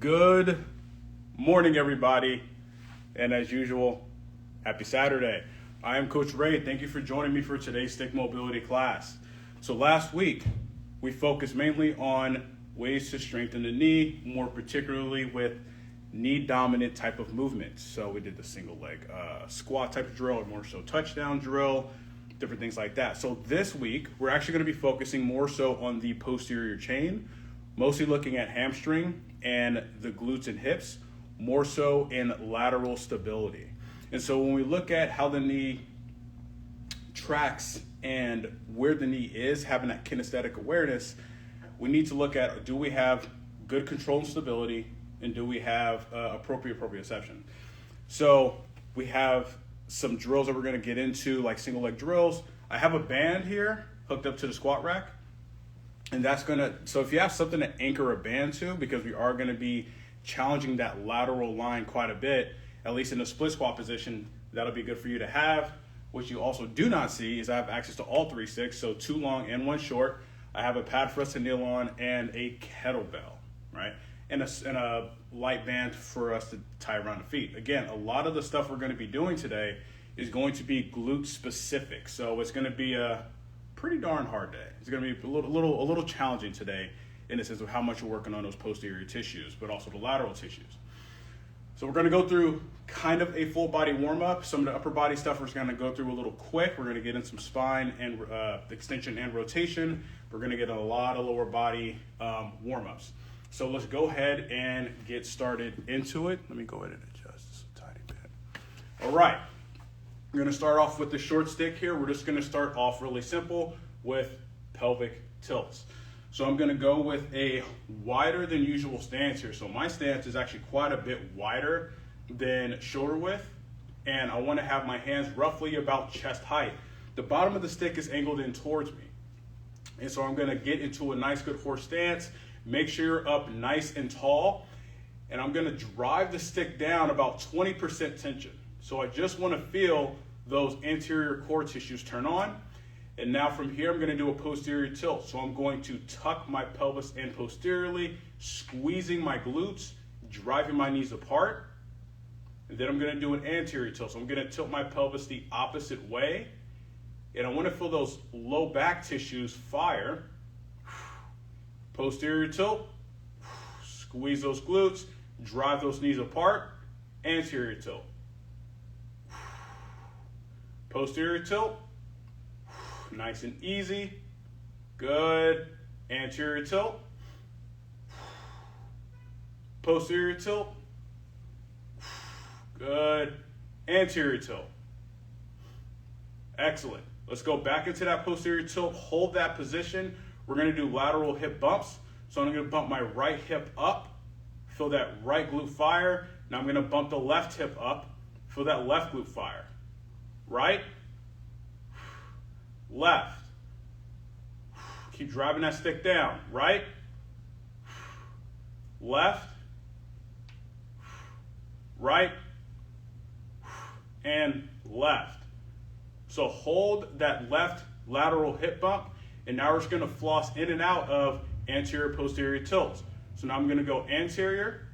Good morning, everybody. And as usual, happy Saturday. I am Coach Ray. Thank you for joining me for today's stick mobility class. So last week, we focused mainly on ways to strengthen the knee, more particularly with knee dominant type of movements. So we did the single leg squat type of drill, or more so touchdown drill, different things like that. So this week, we're actually going to be focusing more so on the posterior chain, mostly looking at hamstring and the glutes and hips, more so in lateral stability. And so when we look at how the knee tracks and where the knee is, having that kinesthetic awareness, we need to look at, do we have good control and stability, and do we have appropriate proprioception? So we have some drills that we're gonna get into, like single leg drills. I have a band here hooked up to the squat rack. And that's so if you have something to anchor a band to, because we are gonna be challenging that lateral line quite a bit, at least in the split squat position, that'll be good for you to have. What you also do not see is I have access to all three sticks, so 2 long and 1 short. I have a pad for us to kneel on and a kettlebell, right? And a light band for us to tie around the feet. Again, a lot of the stuff we're gonna be doing today is going to be glute specific. So it's gonna be a pretty darn hard day. It's gonna be a little challenging today in the sense of how much we're working on those posterior tissues, but also the lateral tissues. So we're gonna go through kind of a full body warm up. Some of the upper body stuff we're just gonna go through a little quick. We're gonna get in some spine and extension and rotation. We're gonna get a lot of lower body warm ups. So let's go ahead and get started into it. Let me go ahead and adjust this a tiny bit. All right. We're going to start off with the short stick here. We're just going to start off really simple with pelvic tilts. So I'm going to go with a wider than usual stance here. So my stance is actually quite a bit wider than shoulder width, and I want to have my hands roughly about chest height. The bottom of the stick is angled in towards me. And so I'm going to get into a nice good horse stance. Make sure you're up nice and tall, and I'm going to drive the stick down about 20% tension. So I just want to feel those anterior core tissues turn on. And now from here, I'm going to do a posterior tilt. So I'm going to tuck my pelvis in posteriorly, squeezing my glutes, driving my knees apart. And then I'm going to do an anterior tilt. So I'm going to tilt my pelvis the opposite way. And I want to feel those low back tissues fire. Posterior tilt, squeeze those glutes, drive those knees apart, anterior tilt. Posterior tilt, nice and easy, good. Anterior tilt, posterior tilt, good. Anterior tilt, excellent. Let's go back into that posterior tilt, hold that position. We're gonna do lateral hip bumps. So I'm gonna bump my right hip up, feel that right glute fire. Now I'm gonna bump the left hip up, feel that left glute fire. Right, left. Keep driving that stick down. Right, left, right, and left. So hold that left lateral hip bump, and now we're just gonna floss in and out of anterior, posterior tilts. So now I'm gonna go anterior,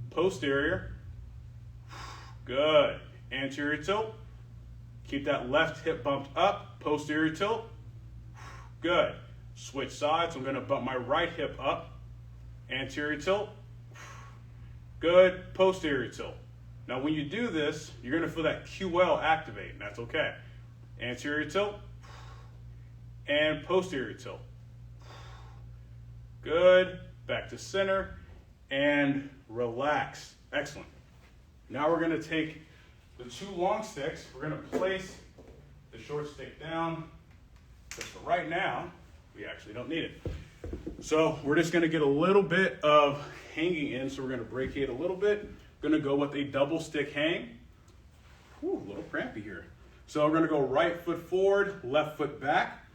posterior, good. Anterior tilt, keep that left hip bumped up, posterior tilt, good. Switch sides, I'm gonna bump my right hip up, anterior tilt, good, posterior tilt. Now when you do this, you're gonna feel that QL activate, and that's okay. Anterior tilt, and posterior tilt, good. Back to center, and relax, excellent. Now we're gonna take the 2 long sticks, we're gonna place the short stick down, but for right now, we actually don't need it. So we're just gonna get a little bit of hanging in, so we're gonna brachiate a little bit. Gonna go with a double stick hang. Whew, a little crampy here. So we're gonna go right foot forward, left foot back.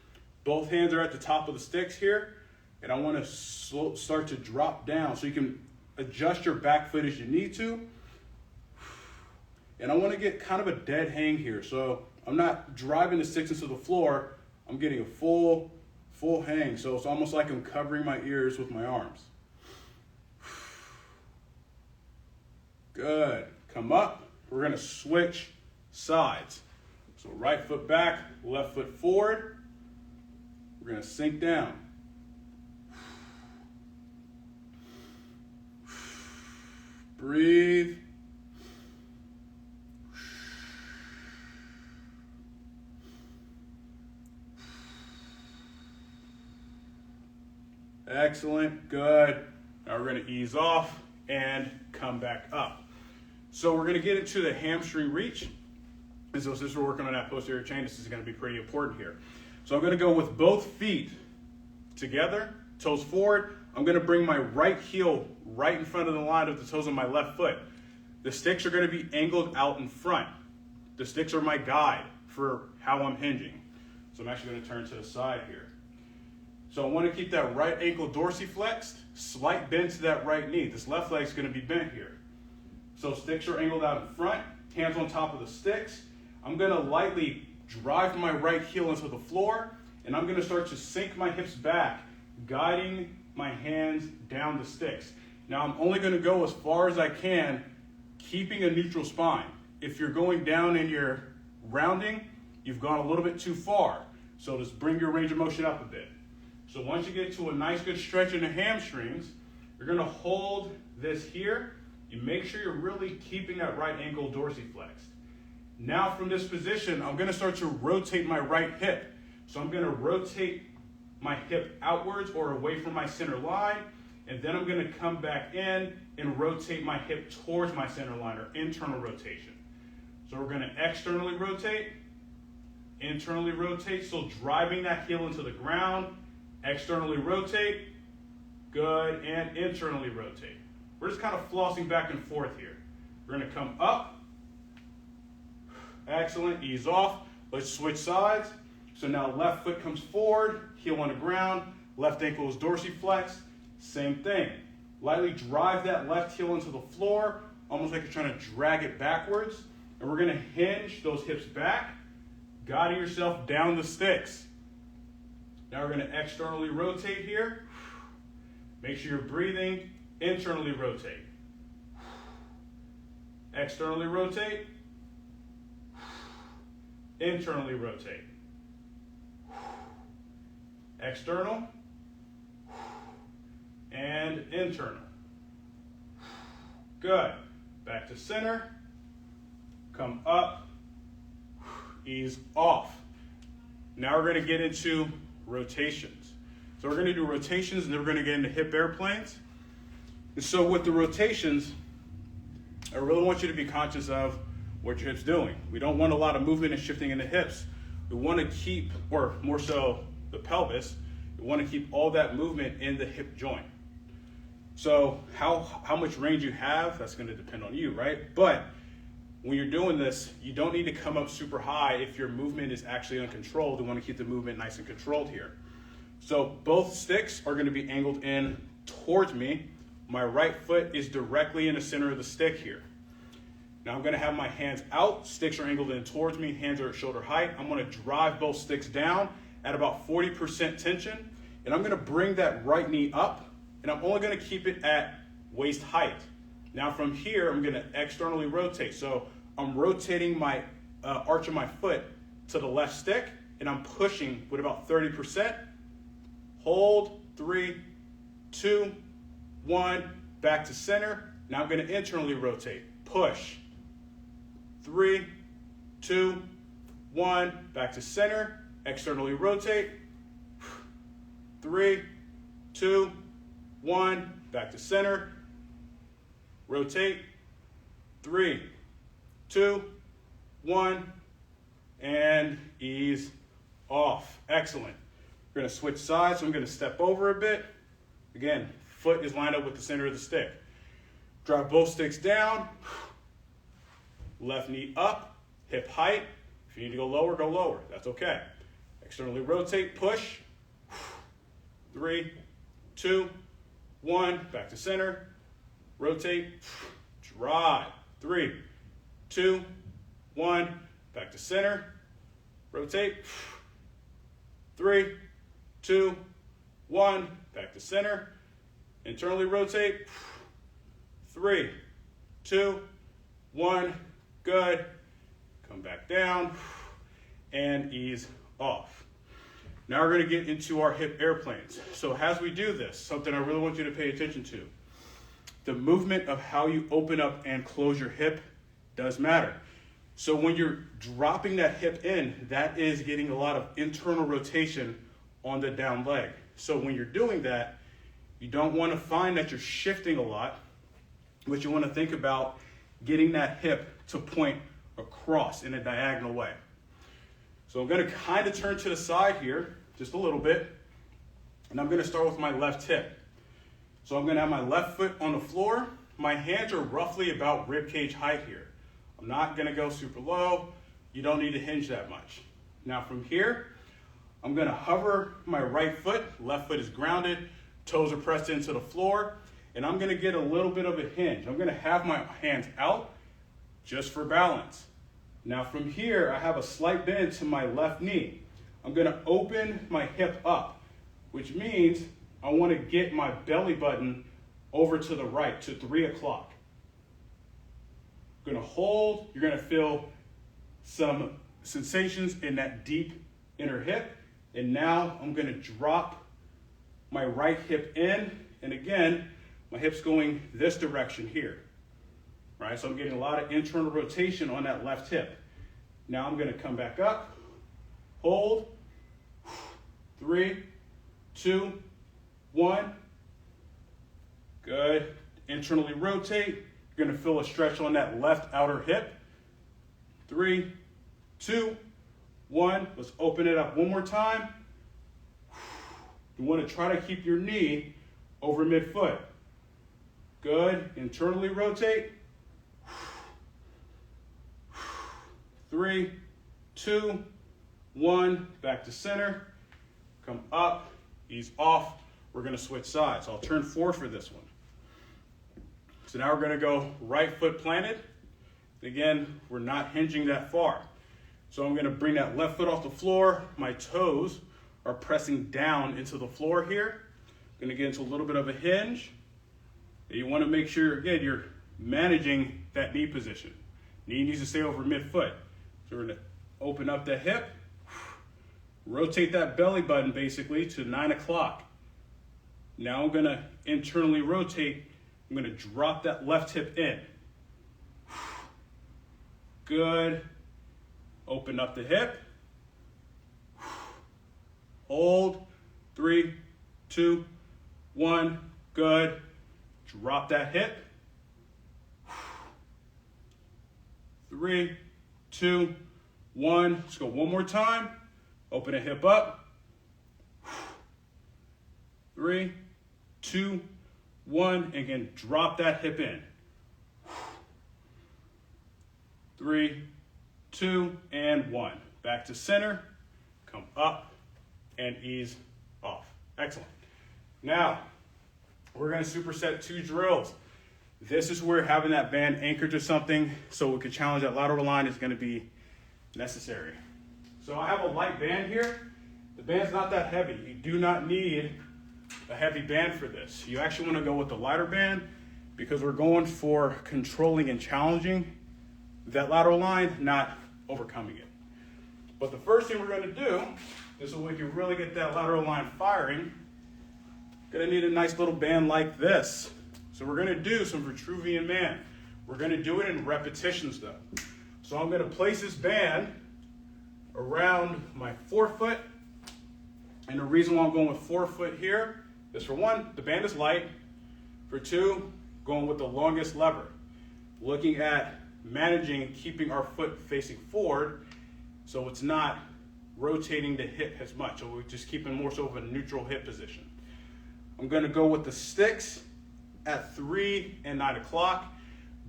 Both hands are at the top of the sticks here, and I wanna start to drop down so you can adjust your back foot as you need to. And I want to get kind of a dead hang here. So I'm not driving the sticks into the floor. I'm getting a full hang. So it's almost like I'm covering my ears with my arms. Good. Come up. We're going to switch sides. So right foot back, left foot forward. We're going to sink down. Breathe. Excellent. Good. Now we're going to ease off and come back up. So we're going to get into the hamstring reach. And so since we're working on that posterior chain, this is going to be pretty important here. So I'm going to go with both feet together, toes forward. I'm going to bring my right heel right in front of the line of the toes of my left foot. The sticks are going to be angled out in front. The sticks are my guide for how I'm hinging. So I'm actually going to turn to the side here. So I want to keep that right ankle dorsiflexed, slight bend to that right knee. This left leg is going to be bent here. So sticks are angled out in front, hands on top of the sticks. I'm going to lightly drive my right heel into the floor, and I'm going to start to sink my hips back, guiding my hands down the sticks. Now I'm only going to go as far as I can, keeping a neutral spine. If you're going down and you're rounding, you've gone a little bit too far. So just bring your range of motion up a bit. So once you get to a nice good stretch in the hamstrings, you're going to hold this here. You make sure you're really keeping that right ankle dorsiflexed. Now from this position, I'm going to start to rotate my right hip. So I'm going to rotate my hip outwards or away from my center line, and then I'm going to come back in and rotate my hip towards my center line, or internal rotation. So we're going to externally rotate, internally rotate, so driving that heel into the ground, externally rotate, good, and internally rotate. We're just kind of flossing back and forth here. We're going to come up, excellent, ease off. Let's switch sides. So now left foot comes forward, heel on the ground, left ankle is dorsiflexed. Same thing. Lightly drive that left heel into the floor, almost like you're trying to drag it backwards. And we're going to hinge those hips back, guiding yourself down the sticks. Now we're going to externally rotate here. Make sure you're breathing. Internally rotate. Externally rotate. Internally rotate. External and internal. Good. Back to center. Come up. Ease off. Now we're going to get into rotations. So we're going to do rotations, and then we're going to get into hip airplanes. And so with the rotations, I really want you to be conscious of what your hip's doing. We don't want a lot of movement and shifting in the hips. We want to keep, or more so the pelvis, we want to keep all that movement in the hip joint. So how much range you have, that's going to depend on you, right? But when you're doing this, you don't need to come up super high if your movement is actually uncontrolled. We want to keep the movement nice and controlled here. So both sticks are going to be angled in towards me. My right foot is directly in the center of the stick here. Now I'm going to have my hands out, sticks are angled in towards me, hands are at shoulder height. I'm going to drive both sticks down at about 40% tension, and I'm going to bring that right knee up, and I'm only going to keep it at waist height. Now from here, I'm going to externally rotate. So I'm rotating my arch of my foot to the left stick, and I'm pushing with about 30%. Hold, 3, 2, 1, back to center. Now I'm going to internally rotate. Push. 3, 2, 1, back to center. Externally rotate. 3, 2, 1, back to center. Rotate. 3, 2, 1, and ease off. Excellent. We're going to switch sides, so I'm going to step over a bit. Again, foot is lined up with the center of the stick. Drive both sticks down. Left knee up, hip height. If you need to go lower, that's okay. Externally rotate, push. 3, 2, 1, back to center. Rotate, drive. 3, 2, 1, back to center. Rotate. 3, 2, 1, back to center. Internally rotate. 3, 2, 1, good. Come back down and ease off. Now we're gonna get into our hip airplanes. So as we do this, something I really want you to pay attention to, the movement of how you open up and close your hip does matter. So when you're dropping that hip in, that is getting a lot of internal rotation on the down leg. So when you're doing that, you don't want to find that you're shifting a lot, but you want to think about getting that hip to point across in a diagonal way. So I'm going to kind of turn to the side here, just a little bit, and I'm going to start with my left hip. So I'm going to have my left foot on the floor. My hands are roughly about rib cage height here. I'm not going to go super low. You don't need to hinge that much. Now from here, I'm going to hover my right foot. Left foot is grounded. Toes are pressed into the floor. And I'm going to get a little bit of a hinge. I'm going to have my hands out just for balance. Now from here, I have a slight bend to my left knee. I'm going to open my hip up, which means I want to get my belly button over to the right, to 3 o'clock. I'm going to hold. You're going to feel some sensations in that deep inner hip. And now I'm going to drop my right hip in. And again, my hip's going this direction here. Right? So I'm getting a lot of internal rotation on that left hip. Now I'm going to come back up, hold, 3, 2, 1. Good. Internally rotate. You're going to feel a stretch on that left outer hip. 3, 2, 1. Let's open it up one more time. You want to try to keep your knee over midfoot. Good. Internally rotate. 3, 2, 1. Back to center. Come up. Ease off. We're going to switch sides. I'll turn forward for this one. So now we're going to go right foot planted. Again, we're not hinging that far. So I'm going to bring that left foot off the floor. My toes are pressing down into the floor here. I'm going to get into a little bit of a hinge. And you want to make sure, again, you're managing that knee position. Knee needs to stay over midfoot. So we're going to open up the hip, rotate that belly button basically to 9 o'clock. Now I'm going to internally rotate. I'm going to drop that left hip in. Good. Open up the hip. Hold. 3, 2, 1. Good. Drop that hip. 3, 2, 1. Let's go one more time. Open the hip up. 3, 2, 1. And again, drop that hip in. 3, 2, and 1. Back to center. Come up and ease off. Excellent. Now, we're going to superset 2 drills. This is where having that band anchored to something so we can challenge that lateral line is going to be necessary. So I have a light band here. The band's not that heavy. You do not need a heavy band for this. You actually want to go with the lighter band because we're going for controlling and challenging that lateral line, not overcoming it. But the first thing we're going to do is so we can really get that lateral line firing, going to need a nice little band like this. So we're going to do some Vitruvian Man. We're going to do it in repetitions though. So I'm going to place this band around my forefoot. And the reason why I'm going with forefoot here is, for one, the band is light. For two, going with the longest lever. Looking at managing keeping our foot facing forward so it's not rotating the hip as much. So we're just keeping more so of a neutral hip position. I'm going to go with the sticks at 3 and 9 o'clock.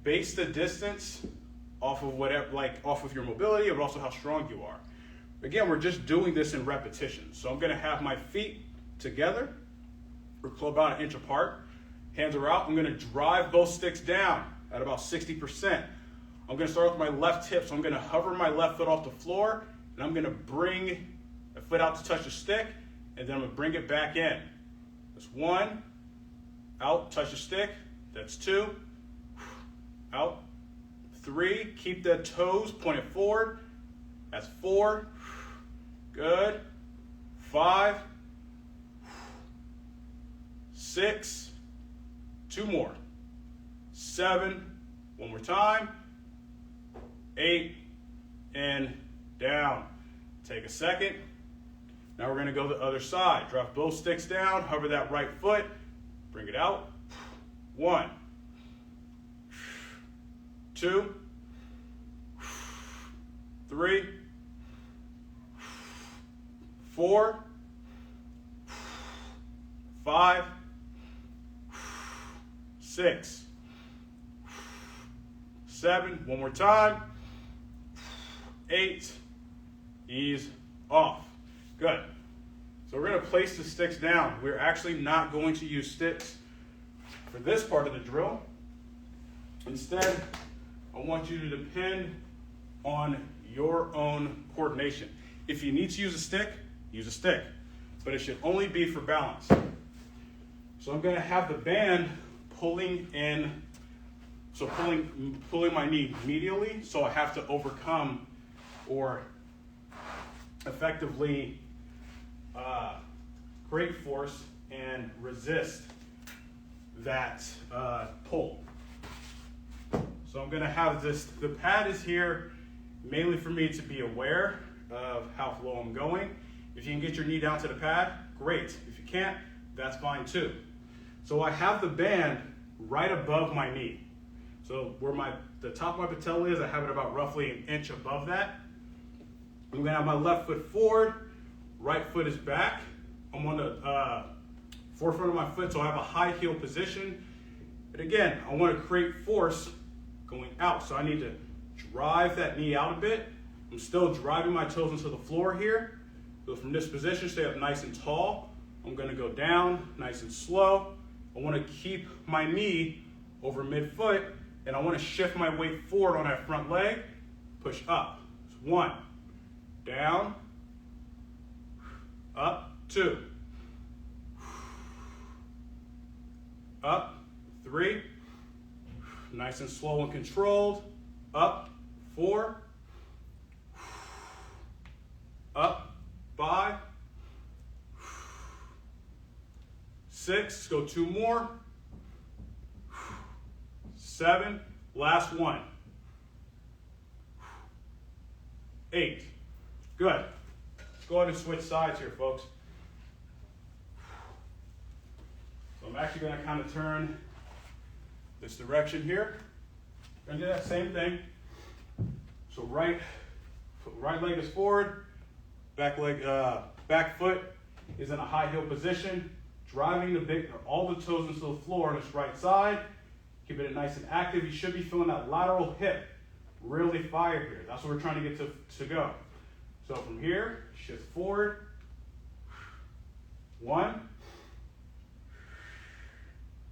Base the distance off of whatever, off of your mobility, but also how strong you are. Again, we're just doing this in repetition. So I'm going to have my feet together. We're about 1 inch apart. Hands are out. I'm going to drive both sticks down at about 60%. I'm going to start with my left hip. So I'm going to hover my left foot off the floor, and I'm going to bring the foot out to touch the stick, and then I'm going to bring it back in. That's 1, out, touch the stick. That's 2, out. 3, keep the toes pointed forward. That's 4, good. 5, 6, 2 more. 7, one more time. 8, and down. Take a second. Now we're gonna go the other side. Drop both sticks down, hover that right foot, bring it out. 1, 2, 3, 4, 5, 6, 7, one more time. 8, ease off. Good. So we're going to place the sticks down. We're actually not going to use sticks for this part of the drill. Instead, I want you to depend on your own coordination. If you need to use a stick, use a stick, but it should only be for balance. So I'm going to have the band pulling in, so pulling my knee medially, so I have to overcome or effectively create force and resist that pull. So I'm gonna have this, the pad is here mainly for me to be aware of how low I'm going. If you can get your knee down to the pad, great. If you can't, that's fine too. So I have the band right above my knee. So where the top of my patella is, I have it about roughly an inch above that. I'm gonna have my left foot forward, right foot is back. I'm on the forefront of my foot, so I have a high heel position. But again, I wanna create force going out. So I need to drive that knee out a bit. I'm still driving my toes into the floor here. So from this position, stay up nice and tall. I'm gonna go down nice and slow. I wanna keep my knee over midfoot, and I wanna shift my weight forward on that front leg, push up. So 1, down, up, 2, up, 3, nice and slow and controlled, up, 4, up, 5, 6, go 2 more, 7, last 1, 8, good. Let's go ahead and switch sides here, folks. So I'm actually gonna kind of turn this direction here. Gonna do that same thing. So right leg is forward, back foot is in a high heel position, driving all the toes into the floor on this right side, keeping it nice and active. You should be feeling that lateral hip really fire here. That's what we're trying to get to go. So from here, shift forward, 1,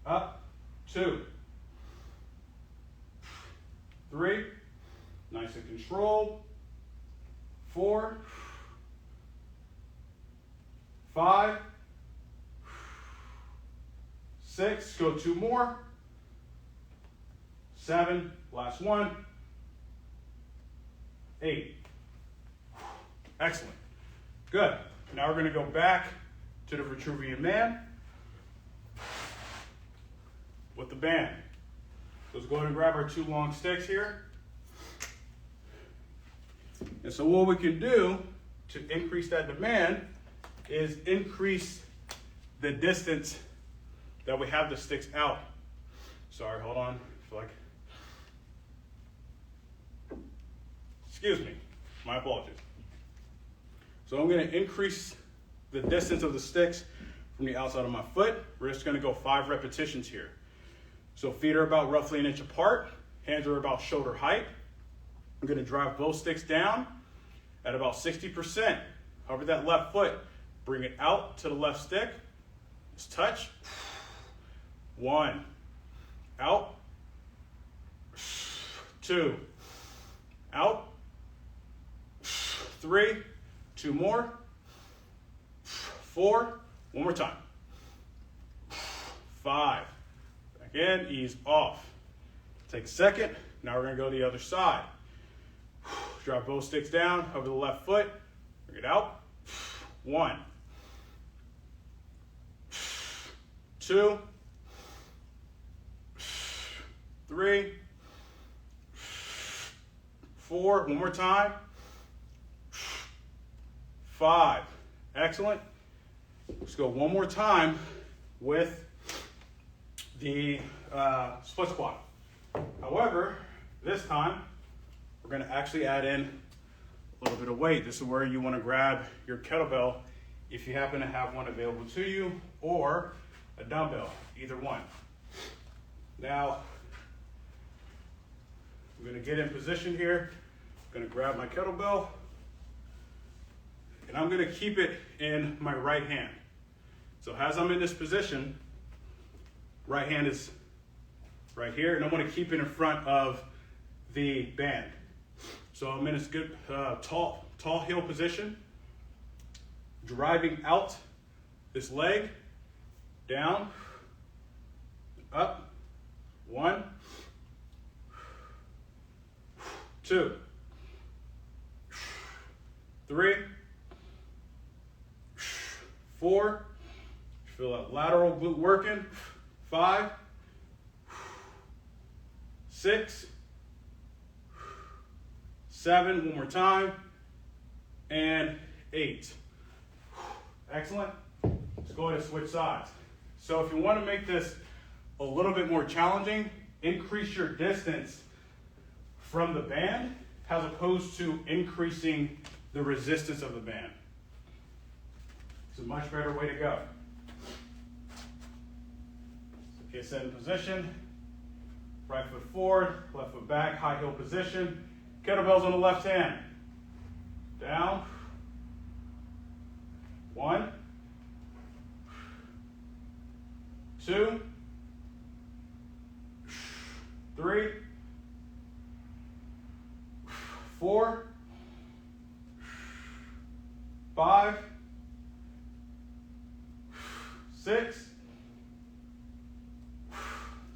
up, 2, 3, nice and controlled, 4, 5, 6, go 2 more, 7, last 1, 8. Excellent. Good. Now we're going to go back to the Vitruvian Man with the band. So let's go ahead and grab our 2 long sticks here. And so what we can do to increase that demand is increase the distance that we have the sticks out. Sorry, hold on. I feel like, excuse me, my apologies. So I'm going to increase the distance of the sticks from the outside of my foot. We're just going to go 5 repetitions here. So feet are about roughly an inch apart. Hands are about shoulder height. I'm going to drive both sticks down at about 60%. Hover that left foot. Bring it out to the left stick. Just touch. 1. Out. 2. Out. 3. 2 more. 4. One more time. 5. Back in. Ease off. Take a second. Now we're gonna go to the other side. Drop both sticks down over the left foot. Bring it out. 1, 2, 3, 4. One more time. 5. Excellent. Let's go one more time with the split squat. However, this time we're going to actually add in a little bit of weight. This is where you want to grab your kettlebell if you happen to have one available to you, or a dumbbell, either one. Now, I'm going to get in position here. I'm going to grab my kettlebell, and I'm going to keep it in my right hand. So as I'm in this position, right hand is right here, and I'm going to keep it in front of the band. So I'm in this good tall heel position, driving out this leg, down, up, 1, 2, 3, 4, feel that lateral glute working, 5, 6, 7, one more time, and 8. Excellent. Let's go ahead and switch sides. So if you want to make this a little bit more challenging, increase your distance from the band as opposed to increasing the resistance of the band. It's a much better way to go. Get set in position. Right foot forward, left foot back, high heel position. Kettlebells on the left hand. Down. 1, 2, 3, 4, 5, 6,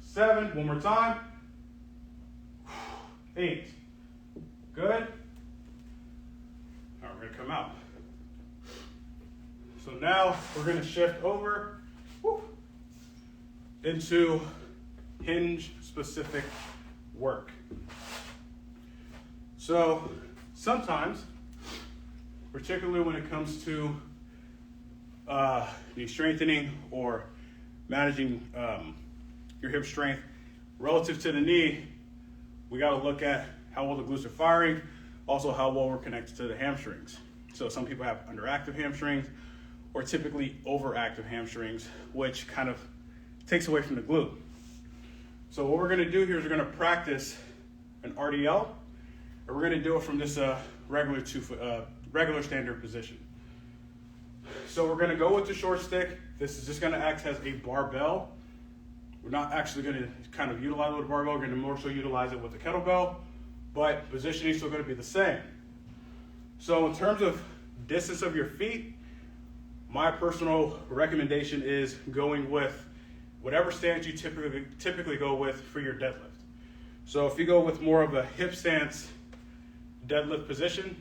7. One more time. 8. Good. All right, we're going to come out. So now we're going to shift over into hinge specific work. So sometimes, particularly when it comes to knee strengthening or managing your hip strength relative to the knee, we got to look at how well the glutes are firing, also how well we're connected to the hamstrings. So some people have underactive hamstrings or typically overactive hamstrings, which kind of takes away from the glute. So what we're going to do here is we're going to practice an RDL, and we're going to do it from this regular standard position. So we're going to go with the short stick. This is just going to act as a barbell. We're not actually going to kind of utilize it with a barbell. We're going to more so utilize it with the kettlebell, but positioning is still going to be the same. So in terms of distance of your feet, my personal recommendation is going with whatever stance you typically go with for your deadlift. So if you go with more of a hip stance deadlift position,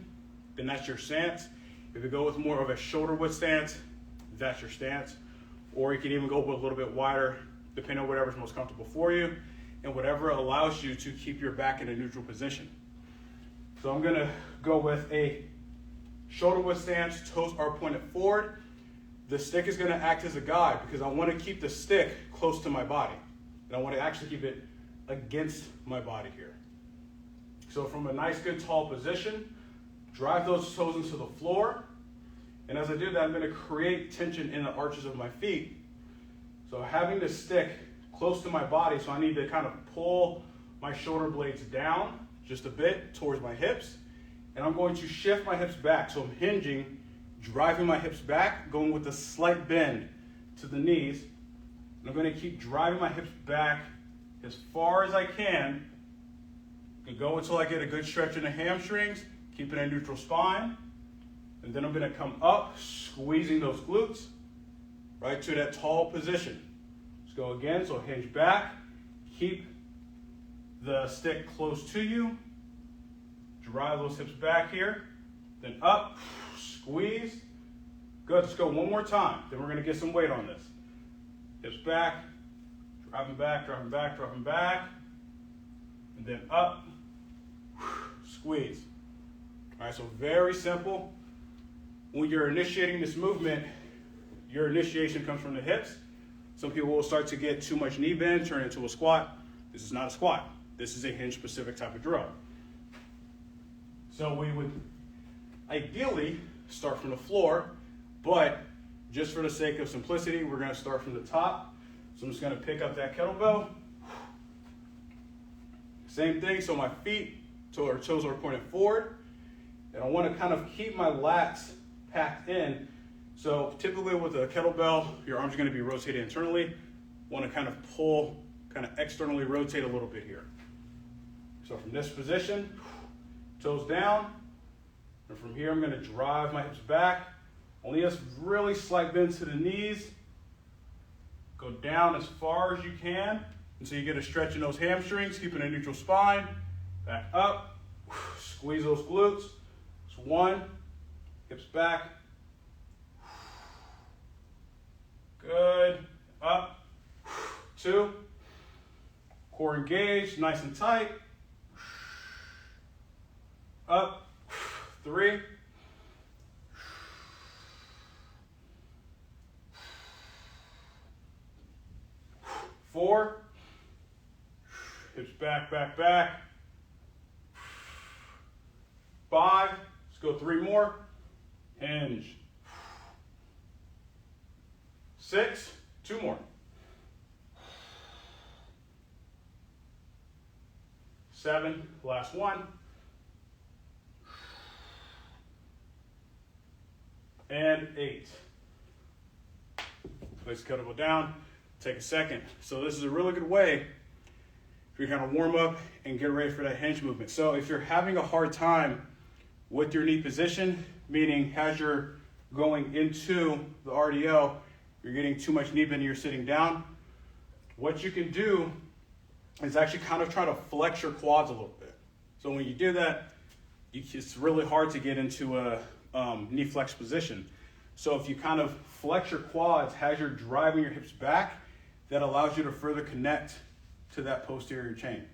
then that's your stance. If you go with more of a shoulder width stance, that's your stance. Or you can even go with a little bit wider, depending on whatever's most comfortable for you, and whatever allows you to keep your back in a neutral position. So I'm gonna go with a shoulder width stance, toes are pointed forward. The stick is gonna act as a guide because I wanna keep the stick close to my body. And I wanna actually keep it against my body here. So from a nice, good, tall position, drive those toes into the floor. And as I do that, I'm gonna create tension in the arches of my feet. So having the stick close to my body, so I need to kind of pull my shoulder blades down just a bit towards my hips. And I'm going to shift my hips back. So I'm hinging, driving my hips back, going with a slight bend to the knees. And I'm going to keep driving my hips back as far as I can. I can go until I get a good stretch in the hamstrings, keeping a neutral spine. And then I'm going to come up, squeezing those glutes, right to that tall position. Let's go again. So hinge back, keep the stick close to you. Drive those hips back here. Then up, squeeze. Good, let's go one more time. Then we're gonna get some weight on this. Hips back, driving back, driving back, driving back. And then up, squeeze. All right, so very simple. When you're initiating this movement, your initiation comes from the hips. Some people will start to get too much knee bend, turn into a squat. This is not a squat. This is a hinge specific type of drill. So we would ideally start from the floor, but just for the sake of simplicity, we're gonna start from the top. So I'm just gonna pick up that kettlebell. Same thing, so my feet or toes are pointed forward. And I wanna kind of keep my lats packed in. So typically with a kettlebell, your arms are gonna be rotated internally. Wanna kind of pull, kind of externally rotate a little bit here. So from this position, toes down, and from here I'm gonna drive my hips back. Only a really slight bend to the knees. Go down as far as you can until you get a stretch in those hamstrings, keeping a neutral spine. Back up, squeeze those glutes. It's one, hips back. Good, up, two. Core engaged, nice and tight. Up, three. Four. Hips back, back, back. Five. Let's go three more. Hinge. Six. Two more. Seven. Last one. And 8. Place the kettlebell down. Take a second. So this is a really good way for you to kind of warm up and get ready for that hinge movement. So if you're having a hard time with your knee position, meaning as you're going into the RDL, you're getting too much knee bend and you're sitting down, what you can do is actually kind of try to flex your quads a little bit. So when you do that, it's really hard to get into a knee flex position. So if you kind of flex your quads as you're driving your hips back, that allows you to further connect to that posterior chain.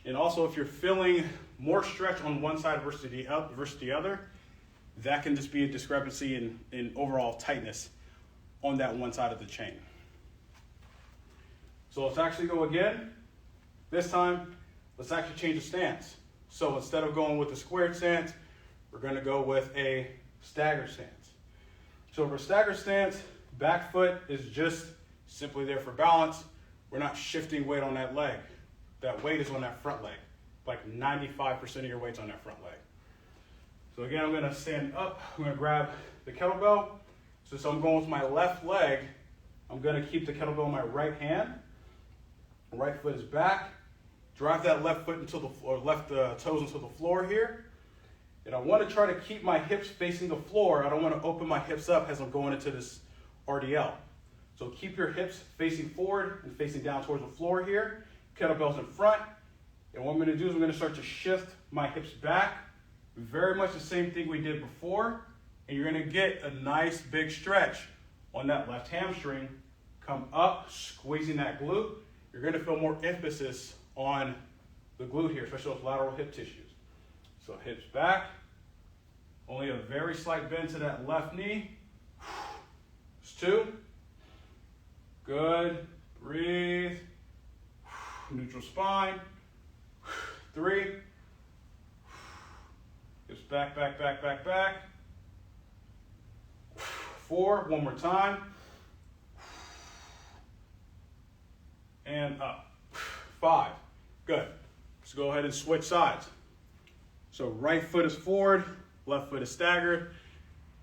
And also if you're feeling more stretch on one side versus the other, that can just be a discrepancy in overall tightness on that one side of the chain. So let's actually go again. This time, let's actually change the stance. So instead of going with the squared stance, we're gonna go with a stagger stance. So for stagger stance, back foot is just simply there for balance. We're not shifting weight on that leg. That weight is on that front leg. Like 95% of your weight's on that front leg. So again, I'm gonna stand up. I'm gonna grab the kettlebell. So I'm going with my left leg. I'm gonna keep the kettlebell in my right hand. Right foot is back. Drive that left foot until left toes into the floor here. And I want to try to keep my hips facing the floor. I don't want to open my hips up as I'm going into this RDL. So keep your hips facing forward and facing down towards the floor here. Kettlebells in front. And what I'm going to do is I'm going to start to shift my hips back. Very much the same thing we did before. And you're going to get a nice big stretch on that left hamstring. Come up, squeezing that glute. You're going to feel more emphasis on the glute here, especially those lateral hip tissues. So hips back, only a very slight bend to that left knee. It's 2. Good, breathe. Neutral spine. 3. Hips back, back, back, back, back. 4, one more time. And up. 5, good. Let's go ahead and switch sides. So right foot is forward, left foot is staggered.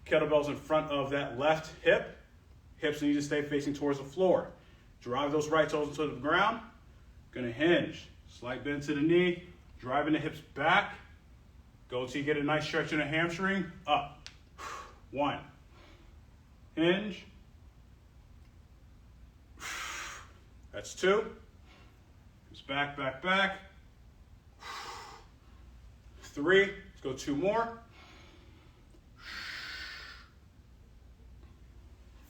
Kettlebell's in front of that left hip. Hips need to stay facing towards the floor. Drive those right toes into the ground. Gonna hinge. Slight bend to the knee. Driving the hips back. Go until you get a nice stretch in the hamstring. Up. 1. Hinge. That's 2. Hips back, back, back. 3. Let's go 2 more.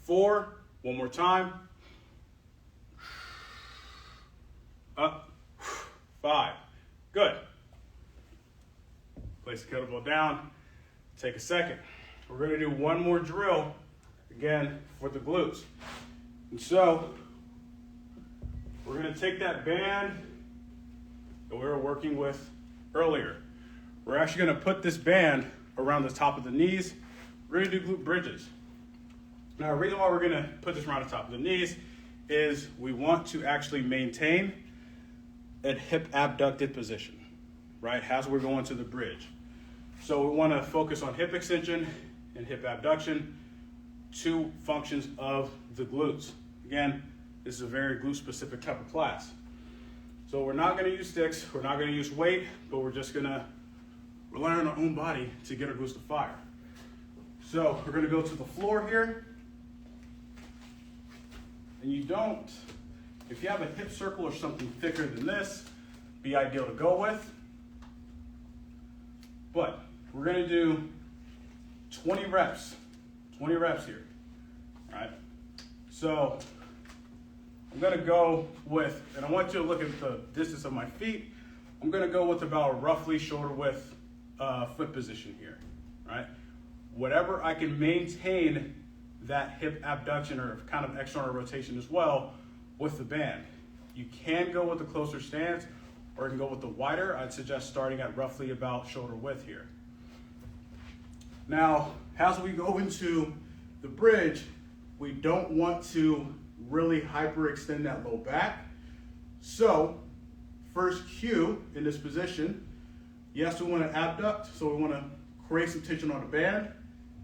4. One more time. Up. 5. Good. Place the kettlebell down. Take a second. We're going to do one more drill, again, for the glutes. And so, we're going to take that band that we were working with earlier. We're actually going to put this band around the top of the knees. We're going to do glute bridges. Now, the reason why we're going to put this around the top of the knees is we want to actually maintain a hip abducted position, right? As we're going to the bridge. So we want to focus on hip extension and hip abduction, 2 functions of the glutes. Again, this is a very glute specific type of class. So we're not going to use sticks, we're not going to use weight, but we're just going to rely on our own body to get our glutes to fire. So we're going to go to the floor here. And you don't, if you have a hip circle or something thicker than this, be ideal to go with. But we're going to do 20 reps here, all right? So I'm going to go with, and I want you to look at the distance of my feet. I'm going to go with about roughly shoulder width foot position here, right? Whatever I can maintain that hip abduction or kind of external rotation as well with the band. You can go with the closer stance or you can go with the wider. I'd suggest starting at roughly about shoulder width here. Now, as we go into the bridge, we don't want to really hyperextend that low back. So, first cue in this position, yes, we want to abduct, so we want to create some tension on the band.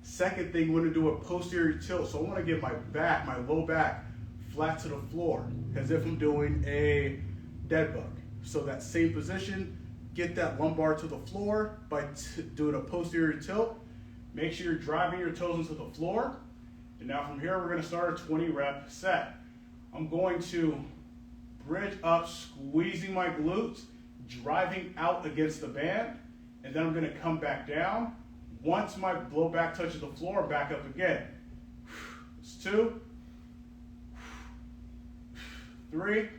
Second thing, we want to do a posterior tilt. So I want to get my back, my low back, flat to the floor, as if I'm doing a dead bug. So that same position, get that lumbar to the floor by doing a posterior tilt. Make sure you're driving your toes into the floor. And now from here, we're going to start a 20 rep set. I'm going to bridge up, squeezing my glutes, driving out against the band, and then I'm going to come back down. Once my low back touches the floor, back up again. It's 2, 3,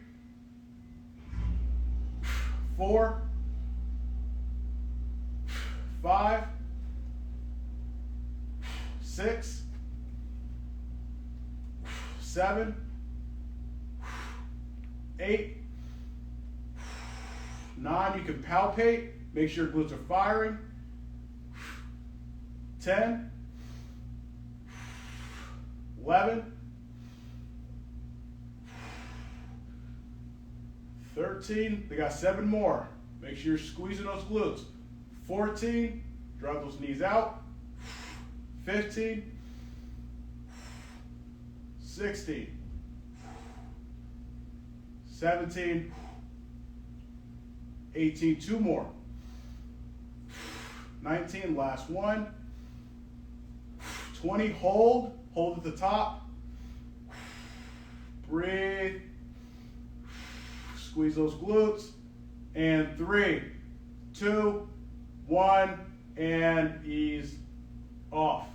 4, 5, 6, 7, 8, 9. You can palpate, make sure your glutes are firing. 10, 11, 13, they got 7 more. Make sure you're squeezing those glutes. 14, drop those knees out. 15, 16, 17, 18, 2 more. 19, last one. 20, hold at the top. Breathe. Squeeze those glutes. And 3, 2, 1, and ease off.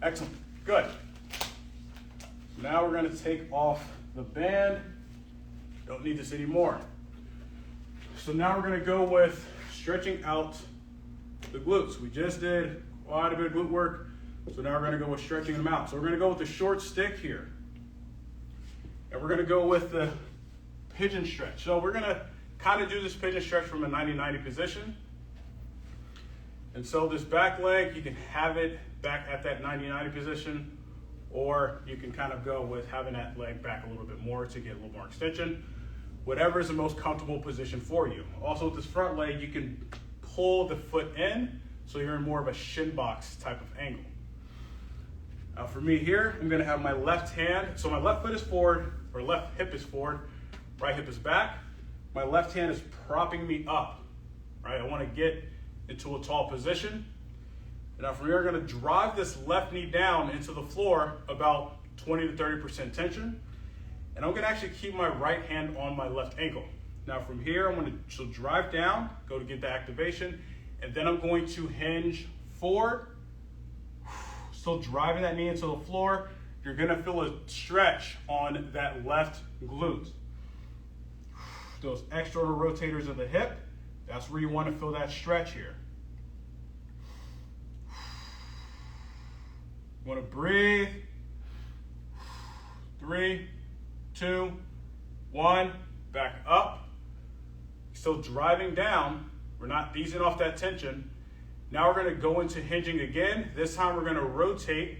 Excellent, good. Now we're gonna take off the band. Don't need this anymore. So now we're gonna go with stretching out the glutes. We just did quite a bit of glute work. So now we're gonna go with stretching them out. So we're gonna go with the short stick here. And we're gonna go with the pigeon stretch. So we're gonna kind of do this pigeon stretch from a 90-90 position. And so this back leg, you can have it back at that 90-90 position, or you can kind of go with having that leg back a little bit more to get a little more extension. Whatever is the most comfortable position for you. Also with this front leg, you can pull the foot in, so you're in more of a shin box type of angle. Now for me here, I'm gonna have my left hand, so my left foot is forward, or left hip is forward, right hip is back. My left hand is propping me up, right? I wanna get into a tall position. And now from here, I'm gonna drive this left knee down into the floor about 20 to 30% tension. And I'm gonna actually keep my right hand on my left ankle. Now from here, I'm gonna drive down, go to get the activation, and then I'm going to hinge forward, still driving that knee into the floor. You're gonna feel a stretch on that left glute. Those external rotators of the hip, that's where you want to feel that stretch here. You want to breathe. 3, 2, 1, back up. Still driving down. We're not easing off that tension. Now we're going to go into hinging again. This time we're going to rotate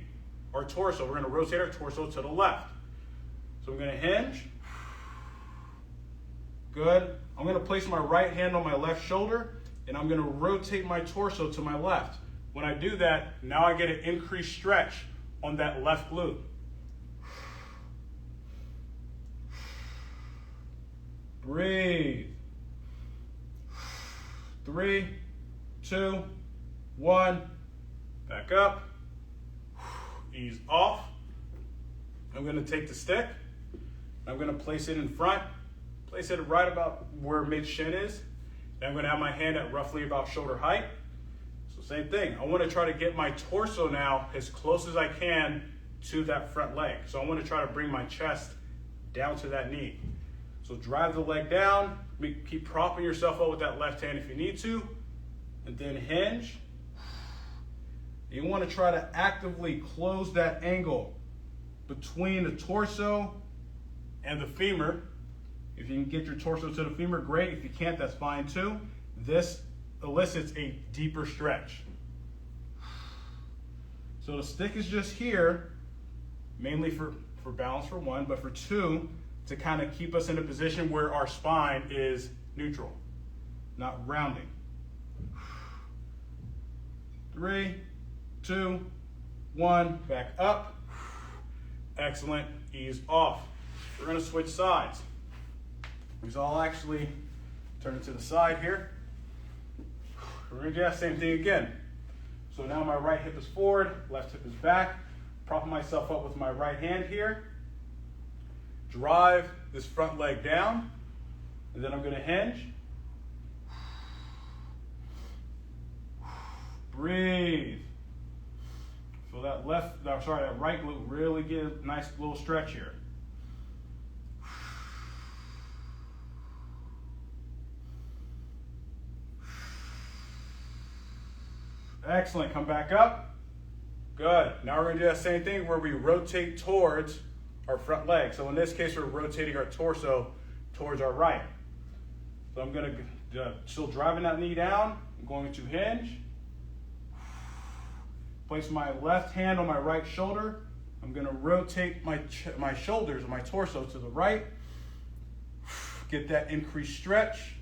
our torso. We're going to rotate our torso to the left. So I'm going to hinge. Good. I'm going to place my right hand on my left shoulder, and I'm going to rotate my torso to my left. When I do that, now I get an increased stretch on that left glute. Breathe. 3, 2, 1. Back up. Ease off. I'm going to take the stick. I'm going to place it in front. Place it right about where mid-shin is. Then I'm going to have my hand at roughly about shoulder height. So same thing. I want to try to get my torso now as close as I can to that front leg. So I want to try to bring my chest down to that knee. So drive the leg down. Keep propping yourself up with that left hand if you need to. And then hinge. You want to try to actively close that angle between the torso and the femur. If you can get your torso to the femur, great. If you can't, that's fine too. This elicits a deeper stretch. So the stick is just here, mainly for balance for one, but for two, to kind of keep us in a position where our spine is neutral, not rounding. 3, 2, 1, back up. Excellent, ease off. We're gonna switch sides. So I'll actually turn it to the side here. We're gonna do that same thing again. So now my right hip is forward, left hip is back. Propping myself up with my right hand here. Drive this front leg down, and then I'm gonna hinge. Breathe. Feel that that right glute really get a nice little stretch here. Excellent, come back up. Good, now we're gonna do that same thing where we rotate towards our front leg. So in this case, we're rotating our torso towards our right. So I'm gonna, still driving that knee down, I'm going to hinge. Place my left hand on my right shoulder. I'm gonna rotate my shoulders, my torso to the right. Get that increased stretch.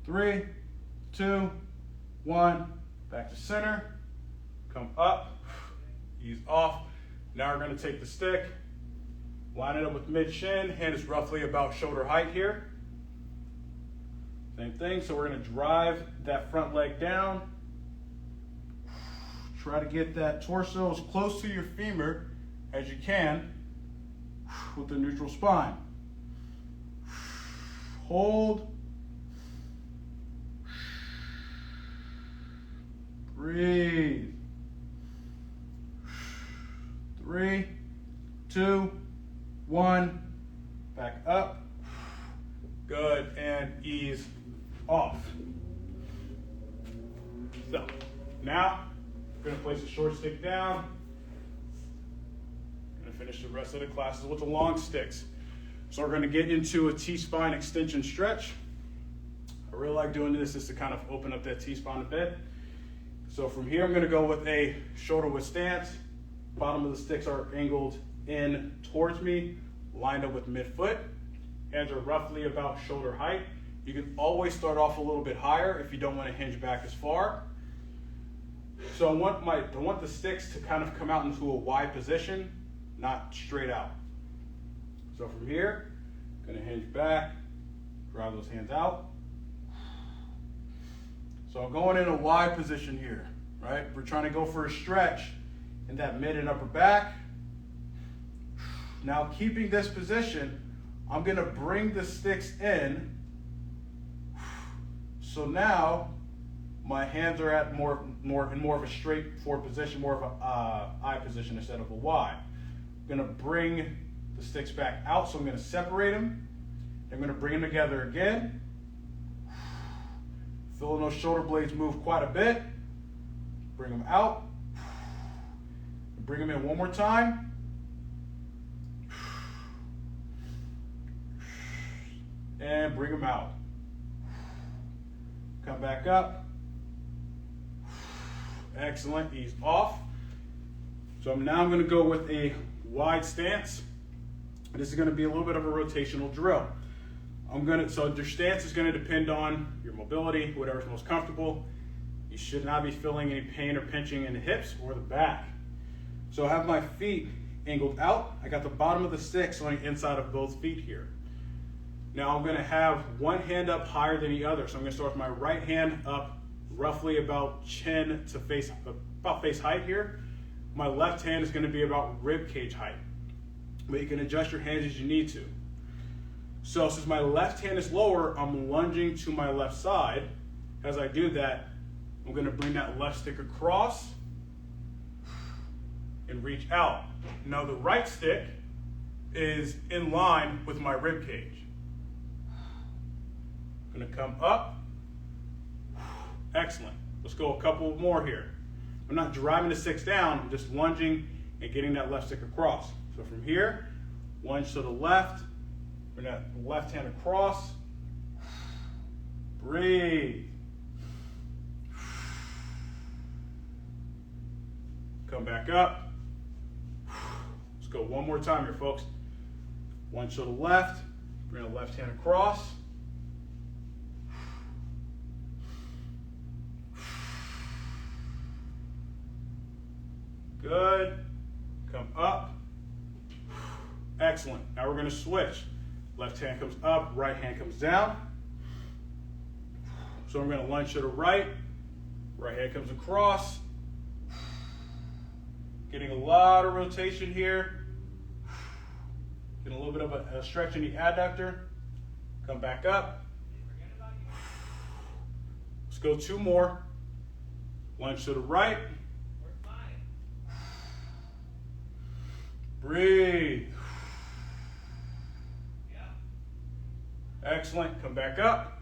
Three, 2, 1, back to center, come up, ease off. Now we're gonna take the stick, line it up with mid-shin, hand is roughly about shoulder height here. Same thing, so we're gonna drive that front leg down. Try to get that torso as close to your femur as you can with the neutral spine. Hold. Breathe. 3, 2, 1, back up. Good, and ease off. So, now, we're gonna place the short stick down. We're gonna finish the rest of the classes with the long sticks. So we're gonna get into a T-spine extension stretch. I really like doing this just to kind of open up that T-spine a bit. So from here, I'm gonna go with a shoulder width stance. Bottom of the sticks are angled in towards me, lined up with midfoot. Hands are roughly about shoulder height. You can always start off a little bit higher if you don't want to hinge back as far. So I want the sticks to kind of come out into a wide position, not straight out. So from here, gonna hinge back, drive those hands out. So I'm going in a wide position here, right? We're trying to go for a stretch in that mid and upper back. Now keeping this position, I'm gonna bring the sticks in. So now my hands are at more of a straight forward position, more of a I position instead of a Y. I'm gonna bring the sticks back out, so I'm gonna separate them. I'm gonna bring them together again. Feeling those shoulder blades move quite a bit. Bring them out. Bring them in one more time. And bring them out. Come back up. Excellent, ease off. So now I'm gonna go with a wide stance. This is gonna be a little bit of a rotational drill. So your stance is gonna depend on your mobility, whatever's most comfortable. You should not be feeling any pain or pinching in the hips or the back. So I have my feet angled out. I got the bottom of the sticks on the inside of both feet here. Now I'm gonna have one hand up higher than the other. So I'm gonna start with my right hand up roughly about chin to face height here. My left hand is gonna be about rib cage height. But you can adjust your hands as you need to. So since my left hand is lower, I'm lunging to my left side. As I do that, I'm gonna bring that left stick across and reach out. Now the right stick is in line with my rib cage. I'm gonna come up. Excellent. Let's go a couple more here. I'm not driving the sticks down, I'm just lunging and getting that left stick across. So from here, lunge to the left, bring that left hand across, breathe. Come back up. Let's go one more time here, folks. Lunge to the left, bring the left hand across. Good. Come up. Excellent. Now we're going to switch. Left hand comes up, right hand comes down. So I'm going to lunge to the right. Right hand comes across. Getting a lot of rotation here. Getting a little bit of a stretch in the adductor. Come back up. Let's go two more. Lunge to the right. Breathe. Excellent. Come back up.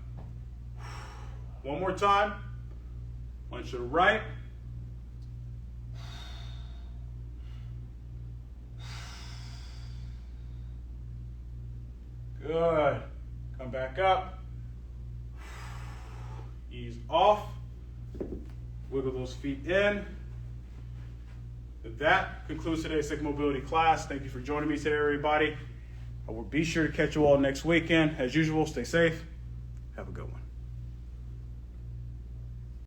One more time. Lunge to the right. Good. Come back up. Ease off. Wiggle those feet in. That concludes today's Stick Mobility class. Thank you for joining me today, everybody. I will be sure to catch you all next weekend. As usual, stay safe. Have a good one.